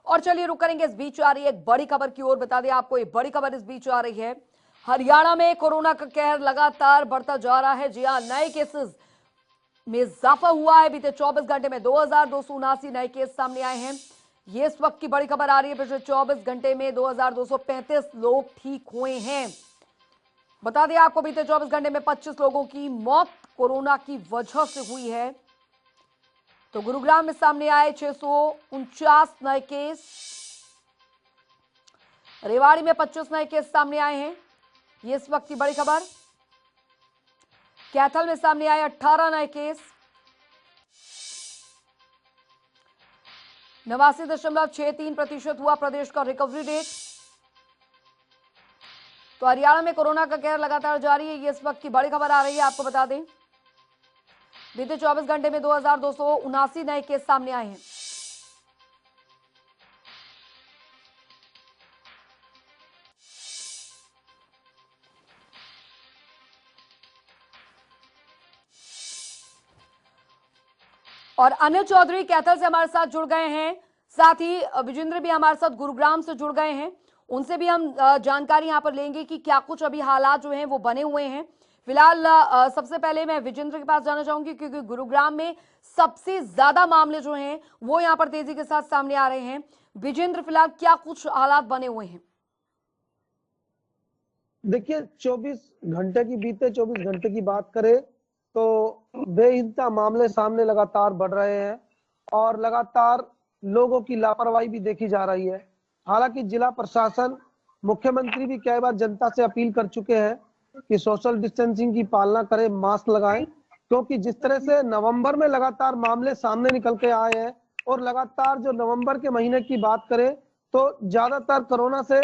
और चलिए रुक करेंगे, इस बीच आ रही है एक बड़ी खबर की ओर। बता दें आपको, ये बड़ी खबर इस बीच आ रही है। हरियाणा में कोरोना का कहर लगातार बढ़ता जा रहा है। जी हां, नए केसेस में इजाफा हुआ है। बीते 24 घंटे में 2279 नए केस सामने आए हैं। ये इस वक्त की बड़ी खबर आ रही है। पिछले 24 घंटे में 2235 लोग ठीक हुए हैं। बता दें आपको, बीते 24 घंटे में 25 लोगों की मौत कोरोना की वजह से हुई है। तो गुरुग्राम में सामने आए 649 नए केस, रेवाड़ी में 25 नए केस सामने आए हैं। ये इस वक्त की बड़ी खबर। कैथल में सामने आए 18 नए केस, 89.63% हुआ प्रदेश का रिकवरी रेट। तो हरियाणा में कोरोना का कहर लगातार जारी है। ये इस वक्त की बड़ी खबर आ रही है। आपको बता दें, बीते 24 घंटे में 2279 नए केस सामने आए हैं। और अनिल चौधरी कैथल से हमारे साथ जुड़ गए हैं, साथ ही विजेंद्र भी हमारे साथ गुरुग्राम से जुड़ गए हैं। उनसे भी हम जानकारी यहां पर लेंगे कि क्या कुछ अभी हालात जो हैं वो बने हुए हैं। फिलहाल सबसे पहले मैं विजेंद्र के पास जाना चाहूंगी, क्योंकि गुरुग्राम में सबसे ज्यादा मामले जो हैं वो यहां पर तेजी के साथ सामने आ रहे हैं। विजेंद्र, फिलहाल क्या कुछ हालात बने हुए हैं? देखिए, 24 घंटे की बात करें तो बेहिंसा मामले सामने लगातार बढ़ रहे हैं और लगातार लोगों की लापरवाही भी देखी जा रही है। हालांकि जिला प्रशासन, मुख्यमंत्री भी कई बार जनता से अपील कर चुके हैं कि सोशल डिस्टेंसिंग की पालना करें, मास्क लगाएं, क्योंकि जिस तरह से नवंबर में लगातार मामले सामने निकल के आए हैं और लगातार जो नवंबर के महीने की बात करें तो ज्यादातर कोरोना से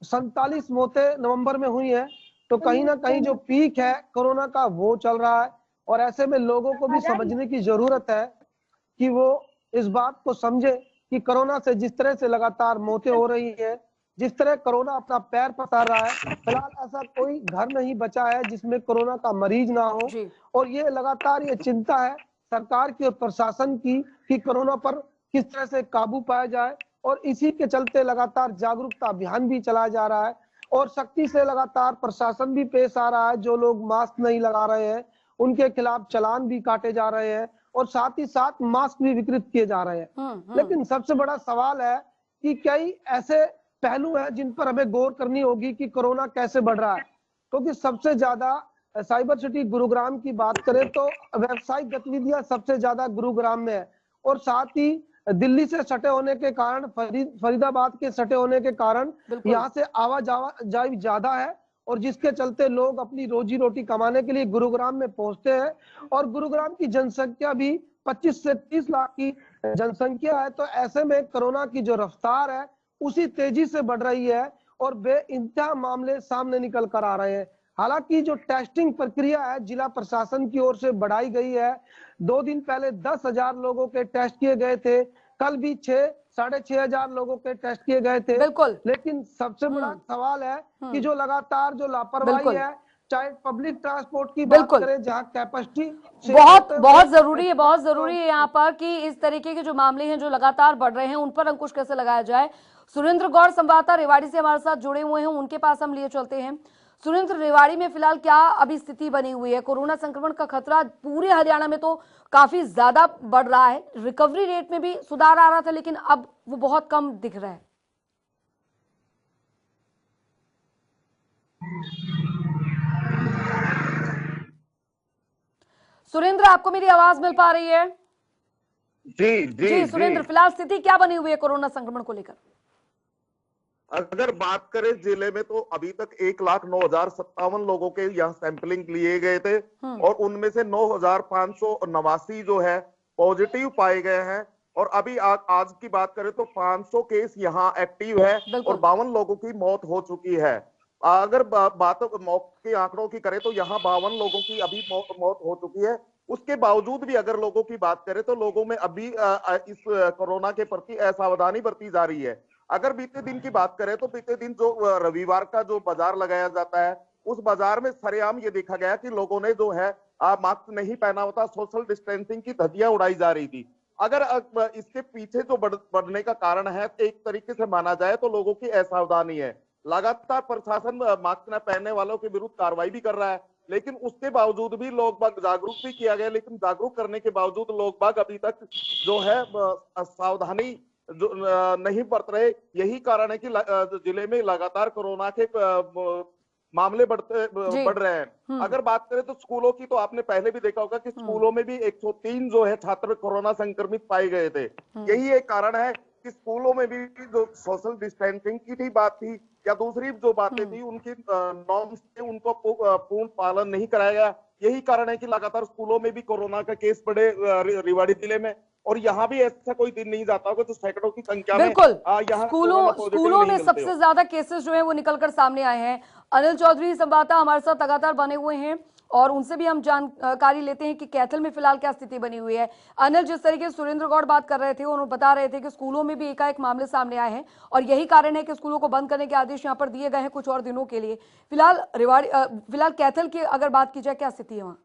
47 मौतें नवंबर में हुई है। तो कहीं ना कहीं जो पीक है कोरोना का वो चल रहा है और ऐसे में लोगों को भी समझने की जरूरत है कि वो इस बात को समझे कि कोरोना से जिस तरह से लगातार मौतें हो रही है, जिस तरह कोरोना अपना पैर पसार रहा है, फिलहाल ऐसा कोई घर नहीं बचा है जिसमें कोरोना का मरीज ना हो। और ये लगातार ये चिंता है सरकार की और प्रशासन की कि कोरोना पर किस तरह से काबू पाया जाए। और इसी के चलते लगातार जागरूकता अभियान भी चलाया जा रहा है और सख्ती से लगातार प्रशासन भी पेश आ रहा है। जो लोग मास्क नहीं लगा रहे हैं उनके खिलाफ चालान भी काटे जा रहे हैं और साथ ही साथ मास्क भी वितरित किए जा रहे हैं। लेकिन सबसे बड़ा सवाल है कि कई ऐसे पहलू हैं जिन पर हमें गौर करनी होगी कि कोरोना कैसे बढ़ रहा है। क्योंकि सबसे ज्यादा साइबर सिटी गुरुग्राम की बात करें तो व्यावसायिक गतिविधियां सबसे ज्यादा गुरुग्राम में है और साथ ही दिल्ली से सटे होने के कारण, फरीदाबाद के सटे होने के कारण यहाँ से आवाजाही ज्यादा है और जिसके चलते लोग अपनी रोजी रोटी कमाने के लिए गुरुग्राम में पहुंचते हैं। और गुरुग्राम की जनसंख्या भी 25 से 30 लाख की जनसंख्या है। तो ऐसे में कोरोना की जो रफ्तार है उसी तेजी से बढ़ रही है और बेइंतहा मामले सामने निकल कर आ रहे हैं। हालांकि जो टेस्टिंग प्रक्रिया है जिला प्रशासन की ओर से बढ़ाई गई है। 2 दिन पहले 10,000 लोगों के टेस्ट किए गए थे, कल भी 6,500 लोगों के टेस्ट किए गए थे। लेकिन सबसे बड़ा सवाल है कि जो लगातार जो लापरवाही है, चाहे पब्लिक ट्रांसपोर्ट की बात करें जहां कैपेसिटी बहुत जरूरी है, बहुत जरूरी है यहाँ पर कि इस तरीके के जो मामले हैं जो लगातार बढ़ रहे हैं उन पर अंकुश कैसे लगाया जाए। सुरेंद्र गौड़ संवाददाता रेवाड़ी से हमारे साथ जुड़े हुए हैं, उनके पास हम लिए चलते हैं। सुरेंद्र, रेवाड़ी में फिलहाल क्या अभी स्थिति बनी हुई है? कोरोना संक्रमण का खतरा पूरे हरियाणा में तो काफी ज्यादा बढ़ रहा है, रिकवरी रेट में भी सुधार आ रहा था लेकिन अब वो बहुत कम दिख रहा है। सुरेंद्र, आपको मेरी आवाज मिल पा रही है? जी सुरेंद्र, फिलहाल स्थिति क्या बनी हुई है कोरोना संक्रमण को लेकर? अगर बात करें जिले में तो अभी तक 1,09,057 लोगों के यहाँ सैंपलिंग लिए गए थे और उनमें से 9,589 जो है पॉजिटिव पाए गए हैं। और अभी आज की बात करें तो 500 केस यहाँ एक्टिव है और 52 लोगों की मौत हो चुकी है। अगर बात मौत के आंकड़ों की करें तो यहाँ 52 लोगों की अभी मौत हो चुकी है। उसके बावजूद भी अगर लोगों की बात करें तो लोगों में अभी इस कोरोना के प्रति असावधानी बरती जा रही है। अगर बीते दिन की बात करें तो बीते दिन जो रविवार का जो बाजार लगाया जाता है उस बाजार में सरेआम ये देखा गया कि लोगों ने जो है मास्क नहीं पहना होता, सोशल डिस्टेंसिंग की धज्जियां उड़ाई जा रही थी। अगर इसके पीछे जो बढ़ने का कारण है, एक तरीके से माना जाए तो लोगों की असावधानी है। लगातार प्रशासन मास्क न पहनने वालों के विरुद्ध कार्रवाई भी कर रहा है, लेकिन उसके बावजूद भी लोग बाग जागरूक भी किया गया, लेकिन जागरूक करने के बावजूद लोग बाग अभी तक जो है सावधानी जो नहीं बरत रहे। यही कारण है कि जिले में लगातार कोरोना के मामले बढ़ रहे हैं। अगर बात करें तो स्कूलों की, तो आपने पहले भी देखा होगा कि स्कूलों में भी 103 जो है छात्र कोरोना संक्रमित पाए गए थे। यही एक कारण है कि स्कूलों में भी जो सोशल डिस्टेंसिंग की थी बात थी, या दूसरी जो बातें थी उनकी नॉर्म्स थे, उनको पूर्ण पालन नहीं कराया गया। यही कारण है कि लगातार स्कूलों में भी कोरोना का केस बढ़े रेवाड़ी जिले में। और यहाँ भी ऐसा कोई दिन नहीं जाता होगा तो सैकड़ों की संख्या में बिल्कुल यहाँ स्कूलों में सबसे ज्यादा केसेस जो है वो निकलकर सामने आए हैं। अनिल चौधरी संवाददाता हमारे साथ लगातार बने हुए हैं और उनसे भी हम जानकारी लेते हैं कि कैथल में फिलहाल क्या स्थिति बनी हुई है। अनिल, जिस तरीके से सुरेंद्र गौड़ बात कर रहे थे, उन्होंने बता रहे थे कि स्कूलों में भी एकाएक मामले सामने आए हैं और यही कारण है कि स्कूलों को बंद करने के आदेश यहाँ पर दिए गए हैं कुछ और दिनों के लिए। फिलहाल कैथल की अगर बात की जाए, क्या स्थिति है वहाँ?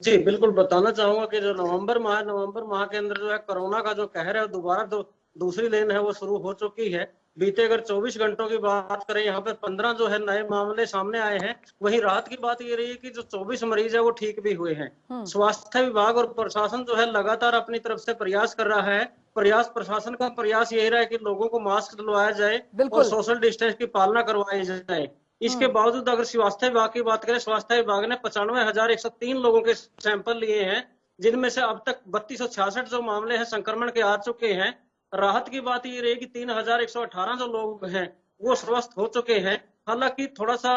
जी बिल्कुल, बताना चाहूंगा कि जो नवंबर माह के अंदर जो है कोरोना का जो कहर है दोबारा दूसरी लेन है वो शुरू हो चुकी है। बीते अगर 24 घंटों की बात करें, यहाँ पे 15 जो है नए मामले सामने आए हैं। वहीं राहत की बात ये रही है कि जो 24 मरीज है वो ठीक भी हुए हैं। स्वास्थ्य विभाग और प्रशासन जो है लगातार अपनी तरफ से प्रयास कर रहा है। प्रशासन का प्रयास यही रहा है कि लोगों को मास्क दिलवाया जाए और सोशल डिस्टेंस की पालना करवाई जाए। इसके बावजूद अगर स्वास्थ्य विभाग की बात करें, स्वास्थ्य विभाग ने 95,103 लोगों के सैंपल लिए हैं, जिनमें से अब तक 3266 जो मामले हैं संक्रमण के आ चुके हैं। राहत की बात ये रही कि 3,118 जो लोग हैं वो स्वस्थ हो चुके हैं। हालांकि थोड़ा सा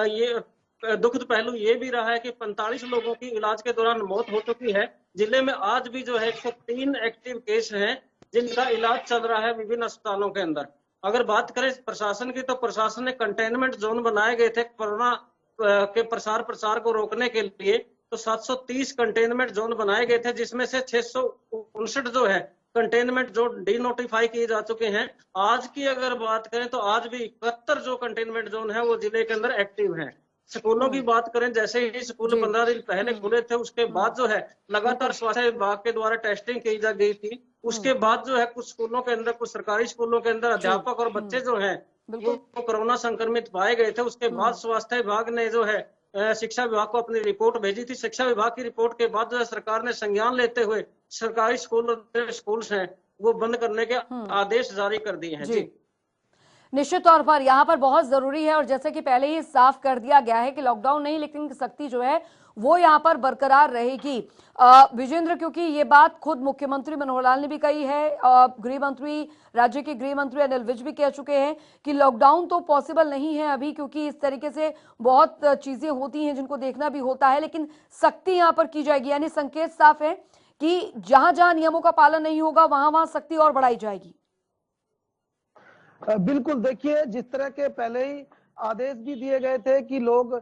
ये दुखद पहलू ये भी रहा है कि 45 लोगों की इलाज के दौरान मौत हो चुकी है। जिले में आज भी जो है 103 एक्टिव केस हैं जिनका इलाज चल रहा है विभिन्न अस्पतालों के अंदर। अगर बात करें प्रशासन की, तो प्रशासन ने कंटेनमेंट जोन बनाए गए थे कोरोना के प्रसार को रोकने के लिए। तो 730 कंटेनमेंट जोन बनाए गए थे, जिसमें से 659 जो है कंटेनमेंट जोन डीनोटिफाई किए जा चुके हैं। आज की अगर बात करें तो आज भी 71 जो कंटेनमेंट जोन है वो जिले के अंदर एक्टिव हैं। स्कूलों की बात करें, जैसे ही स्कूल 15 दिन पहले खुले थे, उसके बाद जो है लगातार स्वास्थ्य विभाग के द्वारा टेस्टिंग की जा गई थी। उसके बाद जो है कुछ स्कूलों के अंदर, कुछ सरकारी स्कूलों के अंदर अध्यापक और बच्चे जो हैं वो कोरोना संक्रमित पाए गए थे। उसके बाद स्वास्थ्य विभाग ने जो है शिक्षा विभाग को अपनी रिपोर्ट भेजी थी। शिक्षा विभाग की रिपोर्ट के बाद जो है सरकार ने संज्ञान लेते हुए सरकारी स्कूल्स हैं वो बंद करने के आदेश जारी कर दिए हैं। जी निश्चित तौर पर यहाँ पर बहुत जरूरी है और जैसे कि पहले ही साफ कर दिया गया है कि लॉकडाउन नहीं, लेकिन सख्ती जो है वो यहाँ पर बरकरार रहेगी। विजेंद्र, क्योंकि ये बात खुद मुख्यमंत्री मनोहर लाल ने भी कही है, गृह मंत्री, राज्य के गृह मंत्री अनिल विज भी कह चुके हैं कि लॉकडाउन तो पॉसिबल नहीं है अभी, क्योंकि इस तरीके से बहुत चीजें होती हैं जिनको देखना भी होता है, लेकिन सख्ती यहाँ पर की जाएगी। यानी संकेत साफ है कि जहां जहां नियमों का पालन नहीं होगा वहां वहां सख्ती और बढ़ाई जाएगी। बिल्कुल, देखिए जिस तरह के पहले ही आदेश भी दिए गए थे कि लोग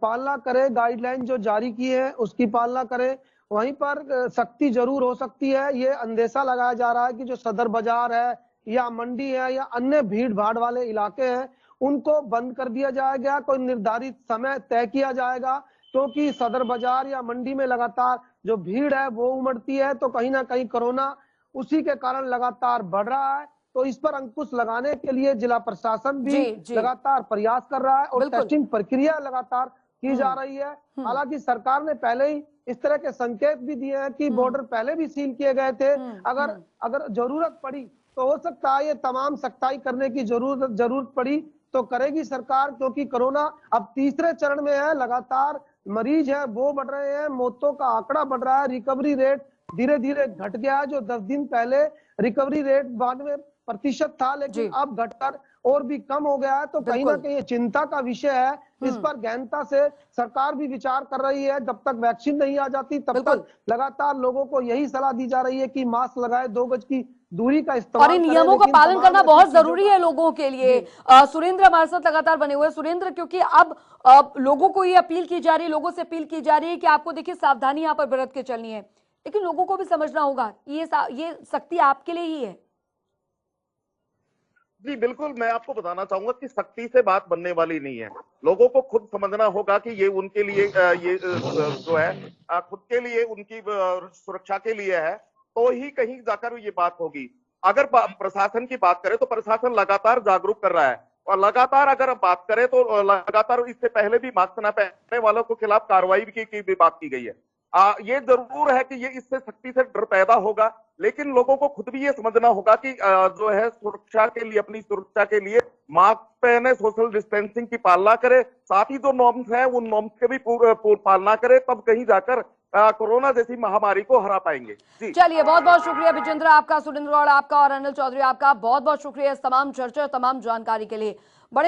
पालना करें, गाइडलाइन जो जारी की है उसकी पालना करें, वहीं पर सख्ती जरूर हो सकती है। ये अंदेशा लगाया जा रहा है कि जो सदर बाजार है या मंडी है या अन्य भीड़ भाड़ वाले इलाके हैं उनको बंद कर दिया जाएगा। कोई निर्धारित समय तय किया जाएगा, क्योंकि सदर बाजार या मंडी में लगातार जो भीड़ है वो उमड़ती है, तो कहीं ना कहीं कोरोना उसी के कारण लगातार बढ़ रहा है। तो इस पर अंकुश लगाने के लिए जिला प्रशासन भी लगातार प्रयास कर रहा है और टेस्टिंग प्रक्रिया लगातार की जा रही है। हालांकि सरकार ने पहले ही इस तरह के संकेत भी दिए हैं कि बॉर्डर पहले भी सील किए गए थे, अगर जरूरत पड़ी तो हो सकता है ये तमाम सख्ताई करने की जरूरत पड़ी तो करेगी सरकार, क्योंकि कोरोना अब तीसरे चरण में है। लगातार मरीज है वो बढ़ रहे हैं, मौतों का आंकड़ा बढ़ रहा है, रिकवरी रेट धीरे धीरे घट गया है। जो 10 दिन पहले रिकवरी रेट 92% था, लेकिन अब घटकर और भी कम हो गया है। तो कहीं ना कहीं चिंता का विषय है। इस पर गहनता से सरकार भी विचार कर रही है। जब तक वैक्सीन नहीं आ जाती तब तक लगातार लोगों को यही सलाह दी जा रही है कि मास्क लगाए, 2 गज की दूरी का इस्तेमाल और इन नियमों का पालन करना बहुत जरूरी है लोगों के लिए। सुरेंद्र हमारे साथ लगातार बने हुए। सुरेंद्र, क्योंकि अब लोगों को ये अपील की जा रही है, लोगों से अपील की जा रही है कि आपको देखिए सावधानी यहाँ पर बरत के चलनी है, लेकिन लोगों को भी समझना होगा ये सख्ती आपके लिए ही है। जी बिल्कुल, मैं आपको बताना चाहूंगा कि सख्ती से बात बनने वाली नहीं है। लोगों को खुद समझना होगा कि ये उनके लिए ये जो है खुद के लिए, उनकी सुरक्षा के लिए है। तो ही कहीं जाकर ये बात होगी। अगर प्रशासन की बात करें तो प्रशासन लगातार जागरूक कर रहा है, और लगातार अगर हम बात करें तो लगातार इससे पहले भी मास्क न पहनने वालों के खिलाफ कार्रवाई की भी बात की गई है। ये जरूर है कि ये इससे सख्ती से डर पैदा होगा, लेकिन लोगों को खुद भी ये समझना होगा कि जो है सुरक्षा के लिए, अपनी सुरक्षा के लिए मास्क पहने, सोशल डिस्टेंसिंग की पालना करे, साथ ही जो नॉर्म्स हैं उन नॉर्म्स के भी पालना करे, तब कहीं जाकर कोरोना जैसी महामारी को हरा पाएंगे। जी चलिए, बहुत बहुत शुक्रिया विजेंद्र आपका, सुरेंद्र गौड़ आपका और अनिल चौधरी आपका, बहुत बहुत शुक्रिया इस तमाम चर्चा, तमाम जानकारी के लिए।